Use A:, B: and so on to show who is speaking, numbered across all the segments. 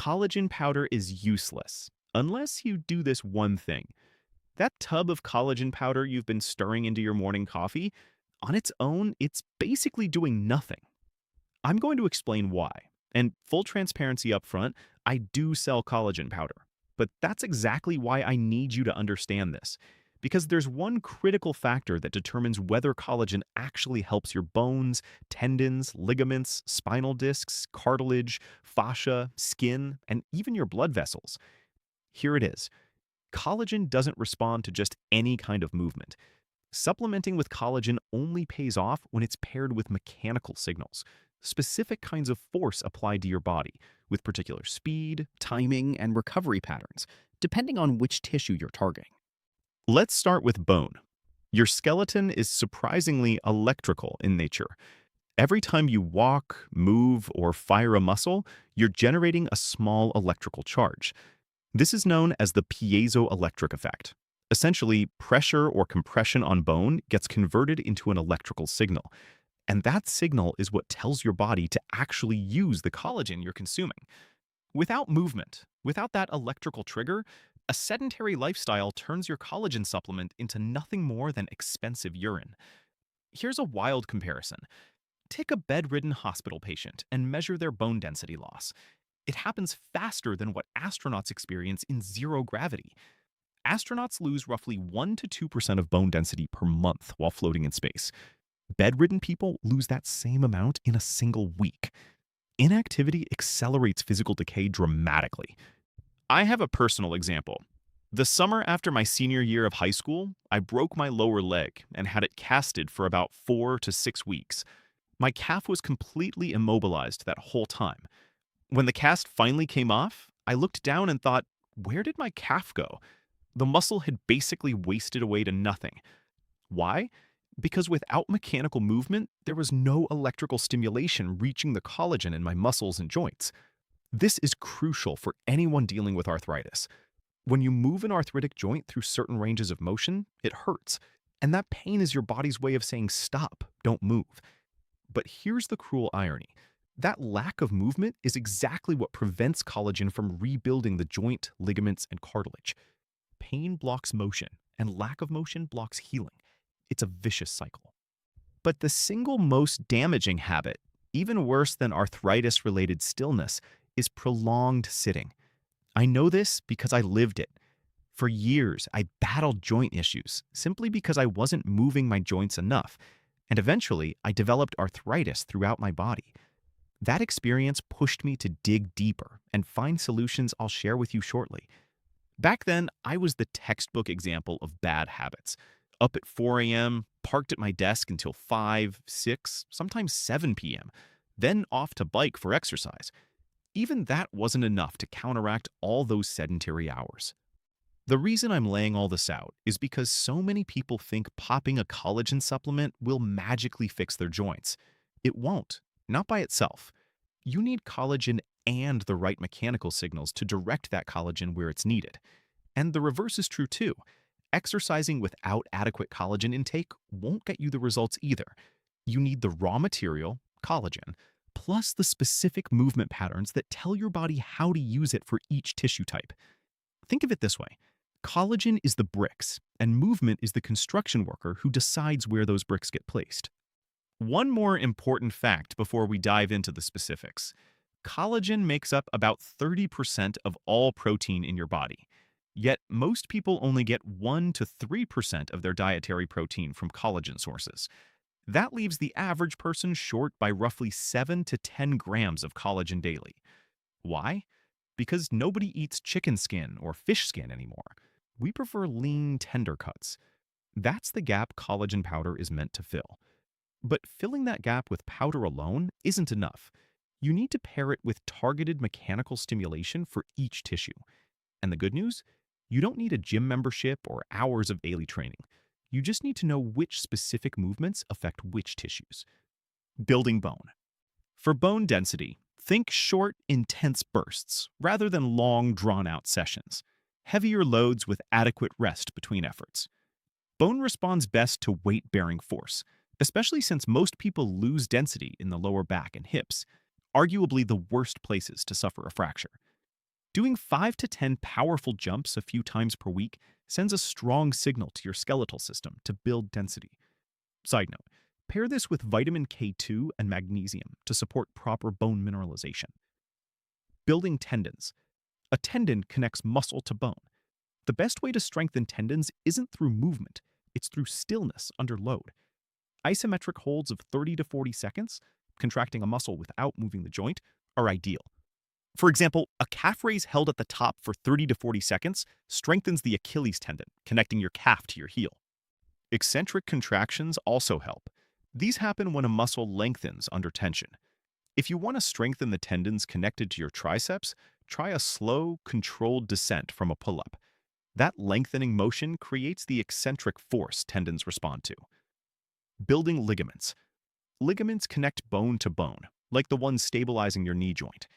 A: Collagen powder is useless unless you do this one thing. That tub of collagen powder you've been stirring into your morning coffee, on its own, it's basically doing nothing. I'm going to explain why. And full transparency up front, I do sell collagen powder. But that's exactly why I need you to understand this. Because there's one critical factor that determines whether collagen actually helps your bones, tendons, ligaments, spinal discs, cartilage, fascia, skin, and even your blood vessels. Here it is. Collagen doesn't respond to just any kind of movement. Supplementing with collagen only pays off when it's paired with mechanical signals, specific kinds of force applied to your body, with particular speed, timing, and recovery patterns, depending on which tissue you're targeting. Let's start with bone. Your skeleton is surprisingly electrical in nature. Every time you walk, move, or fire a muscle, you're generating a small electrical charge. This is known as the piezoelectric effect. Essentially, pressure or compression on bone gets converted into an electrical signal. And that signal is what tells your body to actually use the collagen you're consuming. Without movement, without that electrical trigger, a sedentary lifestyle turns your collagen supplement into nothing more than expensive urine. Here's a wild comparison. Take a bedridden hospital patient and measure their bone density loss. It happens faster than what astronauts experience in zero gravity. Astronauts lose roughly 1 to 2% of bone density per month while floating in space. Bedridden people lose that same amount in a single week. Inactivity accelerates physical decay dramatically. I have a personal example. The summer after my senior year of high school, I broke my lower leg and had it casted for about 4 to 6 weeks. My calf was completely immobilized that whole time. When the cast finally came off, I looked down and thought, where did my calf go? The muscle had basically wasted away to nothing. Why? Because without mechanical movement, there was no electrical stimulation reaching the collagen in my muscles and joints. This is crucial for anyone dealing with arthritis. When you move an arthritic joint through certain ranges of motion, it hurts. And that pain is your body's way of saying, stop, don't move. But here's the cruel irony. That lack of movement is exactly what prevents collagen from rebuilding the joint, ligaments, and cartilage. Pain blocks motion, and lack of motion blocks healing. It's a vicious cycle. But the single most damaging habit, even worse than arthritis-related stillness, is prolonged sitting. I know this because I lived it. For years, I battled joint issues simply because I wasn't moving my joints enough, and eventually, I developed arthritis throughout my body. That experience pushed me to dig deeper and find solutions I'll share with you shortly. Back then, I was the textbook example of bad habits. Up at 4 a.m., parked at my desk until 5, 6, sometimes 7 p.m., then off to bike for exercise. Even that wasn't enough to counteract all those sedentary hours. The reason I'm laying all this out is because so many people think popping a collagen supplement will magically fix their joints. It won't, not by itself. You need collagen and the right mechanical signals to direct that collagen where it's needed. And the reverse is true too. Exercising without adequate collagen intake won't get you the results either. You need the raw material, collagen, plus the specific movement patterns that tell your body how to use it for each tissue type. Think of it this way. Collagen is the bricks, and movement is the construction worker who decides where those bricks get placed. One more important fact before we dive into the specifics. Collagen makes up about 30% of all protein in your body. Yet most people only get 1 to 3% of their dietary protein from collagen sources. That leaves the average person short by roughly 7 to 10 grams of collagen daily. Why? Because nobody eats chicken skin or fish skin anymore. We prefer lean, tender cuts. That's the gap collagen powder is meant to fill. But filling that gap with powder alone isn't enough. You need to pair it with targeted mechanical stimulation for each tissue. And the good news? You don't need a gym membership or hours of daily training. You just need to know which specific movements affect which tissues. Building bone. For bone density, think short, intense bursts rather than long, drawn-out sessions. Heavier loads with adequate rest between efforts. Bone responds best to weight-bearing force, especially since most people lose density in the lower back and hips, arguably the worst places to suffer a fracture. Doing 5 to 10 powerful jumps a few times per week sends a strong signal to your skeletal system to build density. Side note, pair this with vitamin K2 and magnesium to support proper bone mineralization. Building tendons. A tendon connects muscle to bone. The best way to strengthen tendons isn't through movement, it's through stillness under load. Isometric holds of 30 to 40 seconds, contracting a muscle without moving the joint, are ideal. For example, a calf raise held at the top for 30 to 40 seconds strengthens the Achilles tendon, connecting your calf to your heel. Eccentric contractions also help. These happen when a muscle lengthens under tension. If you want to strengthen the tendons connected to your triceps, try a slow, controlled descent from a pull-up. That lengthening motion creates the eccentric force tendons respond to. Building ligaments. Ligaments connect bone to bone, like the one stabilizing your knee joint.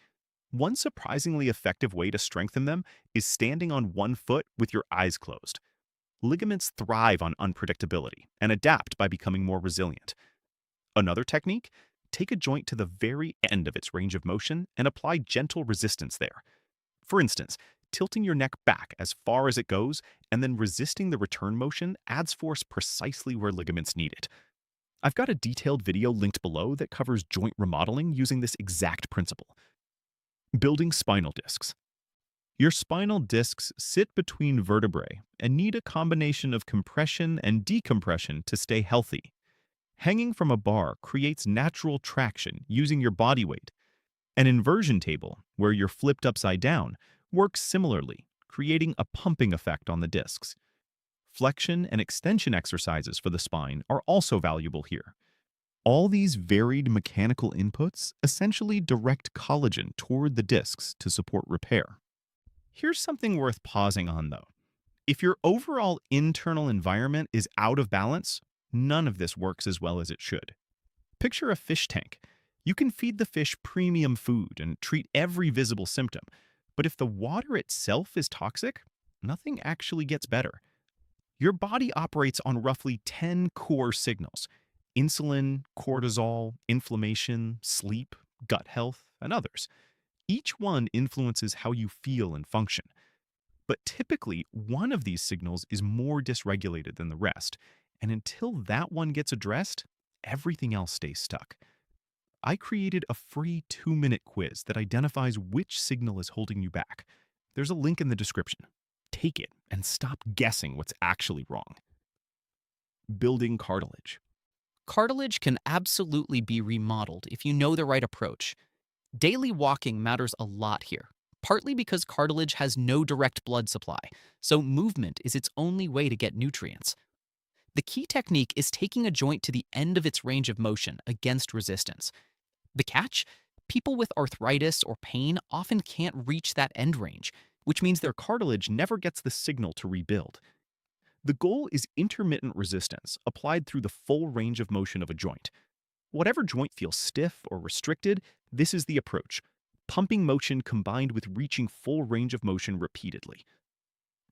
A: One surprisingly effective way to strengthen them is standing on one foot with your eyes closed. Ligaments thrive on unpredictability and adapt by becoming more resilient. Another technique? Take a joint to the very end of its range of motion and apply gentle resistance there. For instance, tilting your neck back as far as it goes and then resisting the return motion adds force precisely where ligaments need it. I've got a detailed video linked below that covers joint remodeling using this exact principle. Building spinal discs. Your spinal discs sit between vertebrae and need a combination of compression and decompression to stay healthy. Hanging from a bar creates natural traction using your body weight. An inversion table, where you're flipped upside down, works similarly, creating a pumping effect on the discs. Flexion and extension exercises for the spine are also valuable here. All these varied mechanical inputs essentially direct collagen toward the discs to support repair. Here's something worth pausing on, though. If your overall internal environment is out of balance, none of this works as well as it should. Picture a fish tank. You can feed the fish premium food and treat every visible symptom, but if the water itself is toxic, nothing actually gets better. Your body operates on roughly 10 core signals: insulin, cortisol, inflammation, sleep, gut health, and others. Each one influences how you feel and function. But typically, one of these signals is more dysregulated than the rest, and until that one gets addressed, everything else stays stuck. I created a free 2-minute quiz that identifies which signal is holding you back. There's a link in the description. Take it and stop guessing what's actually wrong. Building cartilage.
B: Cartilage can absolutely be remodeled if you know the right approach. Daily walking matters a lot here, partly because cartilage has no direct blood supply, so movement is its only way to get nutrients. The key technique is taking a joint to the end of its range of motion against resistance. The catch? People with arthritis or pain often can't reach that end range, which means their cartilage never gets the signal to rebuild. The goal is intermittent resistance applied through the full range of motion of a joint. Whatever joint feels stiff or restricted, this is the approach: pumping motion combined with reaching full range of motion repeatedly.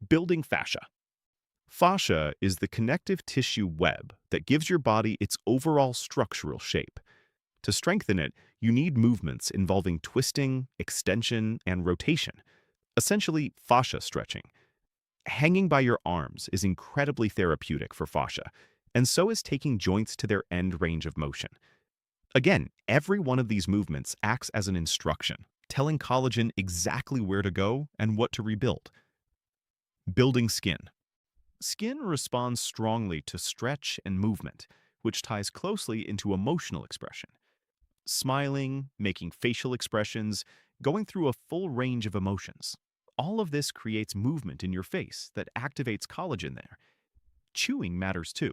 B: Building fascia. Fascia is the connective tissue web that gives your body its overall structural shape. To strengthen it, you need movements involving twisting, extension, and rotation, essentially fascia stretching. Hanging by your arms is incredibly therapeutic for fascia, and so is taking joints to their end range of motion. Again, every one of these movements acts as an instruction, telling collagen exactly where to go and what to rebuild. Building skin. Skin responds strongly to stretch and movement, which ties closely into emotional expression. Smiling, making facial expressions, going through a full range of emotions. All of this creates movement in your face that activates collagen there. Chewing matters too.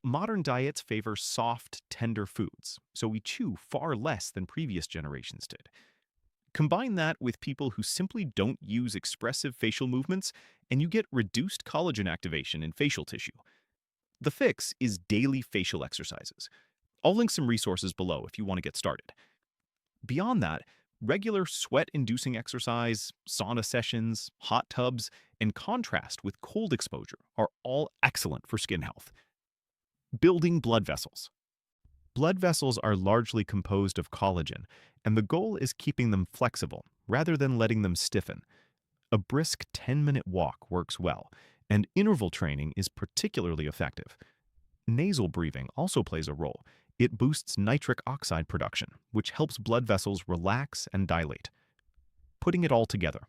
B: Modern diets favor soft, tender foods, so we chew far less than previous generations did. Combine that with people who simply don't use expressive facial movements, and you get reduced collagen activation in facial tissue. The fix is daily facial exercises. I'll link some resources below if you want to get started. Beyond that, regular sweat-inducing exercise, sauna sessions, hot tubs, and contrast with cold exposure are all excellent for skin health. Building blood vessels. Blood vessels are largely composed of collagen, and the goal is keeping them flexible rather than letting them stiffen.
A: A brisk 10-minute walk works well, and interval training is particularly effective. Nasal breathing also plays a role. It boosts nitric oxide production, which helps blood vessels relax and dilate. Putting it all together,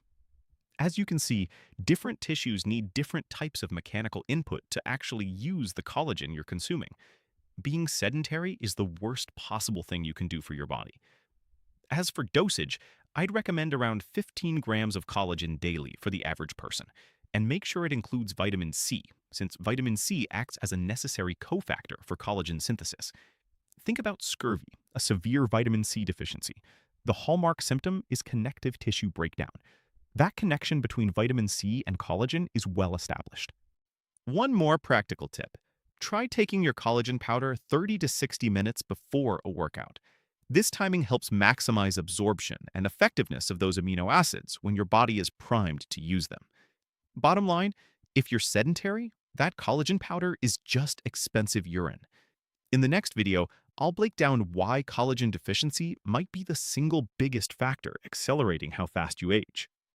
A: as you can see, different tissues need different types of mechanical input to actually use the collagen you're consuming. Being sedentary is the worst possible thing you can do for your body. As for dosage, I'd recommend around 15 grams of collagen daily for the average person, and make sure it includes vitamin C, since vitamin C acts as a necessary cofactor for collagen synthesis. Think about scurvy, a severe vitamin C deficiency. The hallmark symptom is connective tissue breakdown. That connection between vitamin C and collagen is well established. One more practical tip. Try taking your collagen powder 30 to 60 minutes before a workout. This timing helps maximize absorption and effectiveness of those amino acids when your body is primed to use them. Bottom line, if you're sedentary, that collagen powder is just expensive urine. In the next video, I'll break down why collagen deficiency might be the single biggest factor accelerating how fast you age.